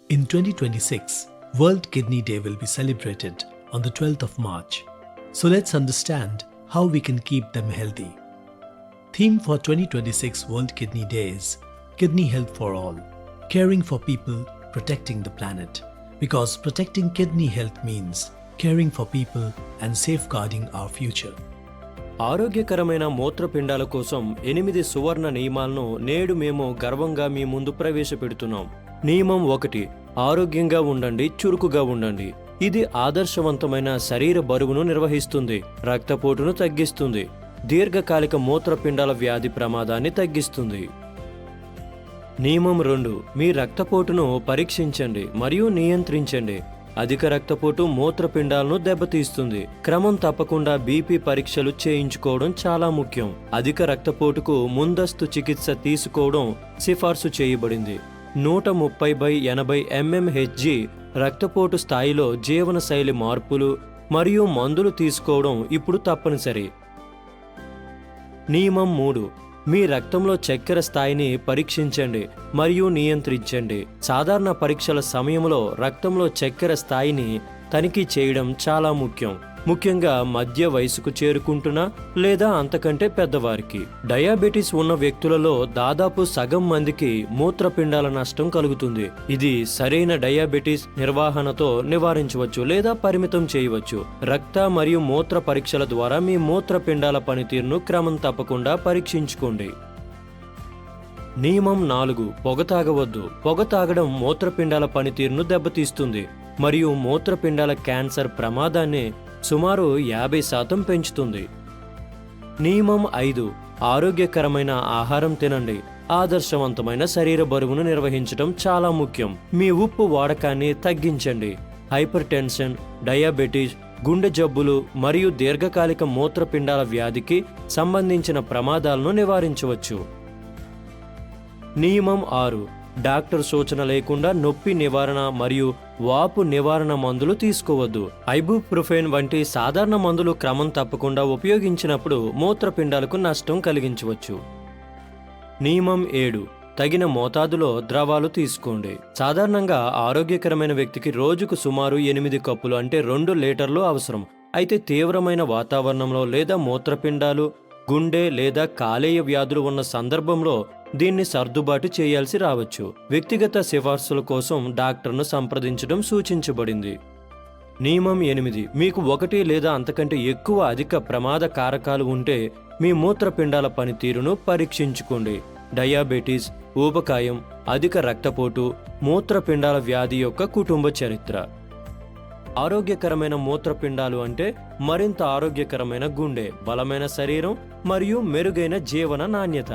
In 2026, World Kidney Day will be celebrated on the 12th of March. So let's understand how we can keep them healthy. Theme for 2026 World Kidney Day is Kidney Health for All, caring for people, protecting the planet. Because protecting kidney health means caring for people and safeguarding our future. ఆరోగ్యకరమైన మూత్రపిండాల కోసం 8 సువర్ణ నియమాలను నేడు మేము గర్వంగా మీ ముందు ప్రవేశపెడుతున్నాం. నియమం 1, ఆరోగ్యంగా ఉండండి, చురుకుగా ఉండండి. ఇది ఆదర్శవంతమైన శరీర బరువును నిర్వహిస్తుంది, రక్తపోటును తగ్గిస్తుంది, దీర్ఘకాలిక మూత్రపిండాల వ్యాధి ప్రమాదాన్ని తగ్గిస్తుంది. నియమం 2, మీ రక్తపోటును పరీక్షించండి మరియు నియంత్రించండి. అధిక రక్తపోటు మూత్రపిండాలను దెబ్బతీస్తుంది. క్రమం తప్పకుండా బీపీ పరీక్షలు చేయించుకోవడం చాలా ముఖ్యం. అధిక రక్తపోటుకు ముందస్తు చికిత్స తీసుకోవడం సిఫార్సు చేయబడింది. 130/80 mmHg రక్తపోటు స్థాయిలో జీవనశైలి మార్పులు మరియు మందులు తీసుకోవడం ఇప్పుడు తప్పనిసరి. నియమం 3, మీ రక్తంలో చక్కెర స్థాయిని పరీక్షించండి మరియు నియంత్రించండి. సాధారణ పరీక్షల సమయంలో రక్తంలో చక్కెర స్థాయిని తనిఖీ చేయడం చాలా ముఖ్యం, ముఖ్యంగా మధ్య వయసుకు చేరుకుంటున్న లేదా అంతకంటే పెద్దవారికి. డయాబెటీస్ ఉన్న వ్యక్తులలో దాదాపు సగం మందికి మూత్రపిండాల నష్టం కలుగుతుంది. ఇది సరైన డయాబెటీస్ నిర్వహణతో నివారించవచ్చు లేదా పరిమితం చేయవచ్చు. రక్త మరియు మూత్ర పరీక్షల ద్వారా మీ మూత్రపిండాల పనితీరును క్రమం తప్పకుండా పరీక్షించుకోండి. నియమం 4, పొగ తాగవద్దు. పొగ తాగడం మూత్రపిండాల పనితీరును దెబ్బతీస్తుంది మరియు మూత్రపిండాల క్యాన్సర్ ప్రమాదాన్ని సుమారు 50% పెంచుతుంది. నియమం 5, ఆరోగ్యకరమైన ఆహారం తినండి. ఆదర్శవంతమైన శరీర బరువును నిర్వహించడం చాలా ముఖ్యం. మీ ఉప్పు వాడకాన్ని తగ్గించండి. హైపర్ టెన్షన్, డయాబెటీస్, గుండె జబ్బులు మరియు దీర్ఘకాలిక మూత్రపిండాల వ్యాధికి సంబంధించిన ప్రమాదాలను నివారించవచ్చు. నియమం 6, డాక్టర్ సూచన లేకుండా నొప్పి నివారణ మరియు వాపు నివారణ మందులు తీసుకోవద్దు. ఐబుప్రొఫెన్ వంటి సాధారణ మందులు క్రమం తప్పకుండా ఉపయోగించినప్పుడు మూత్రపిండాలకు నష్టం కలిగించవచ్చు. నియమం 7, తగిన మోతాదులో ద్రవాలు తీసుకోండి. సాధారణంగా ఆరోగ్యకరమైన వ్యక్తికి రోజుకు సుమారు 8 కప్పులు అంటే 2 లీటర్లు అవసరం. అయితే తీవ్రమైన వాతావరణంలో లేదా మూత్రపిండాలు, గుండె లేదా కాలేయ వ్యాధులు ఉన్న సందర్భంలో దీన్ని సర్దుబాటు చేయాల్సి రావచ్చు. వ్యక్తిగత సిఫార్సుల కోసం డాక్టర్ను సంప్రదించడం సూచించబడింది. నియమం 8, మీకు 1 లేదా అంతకంటే ఎక్కువ అధిక ప్రమాద కారకాలు ఉంటే మీ మూత్రపిండాల పనితీరును పరీక్షించుకోండి. డయాబెటీస్, ఊబకాయం, అధిక రక్తపోటు, మూత్రపిండాల వ్యాధి యొక్క కుటుంబ చరిత్ర. ఆరోగ్యకరమైన మూత్రపిండాలు అంటే మరింత ఆరోగ్యకరమైన గుండె, బలమైన శరీరం మరియు మెరుగైన జీవన నాణ్యత.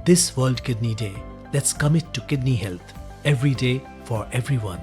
This World Kidney Day, let's commit to kidney health every day for everyone.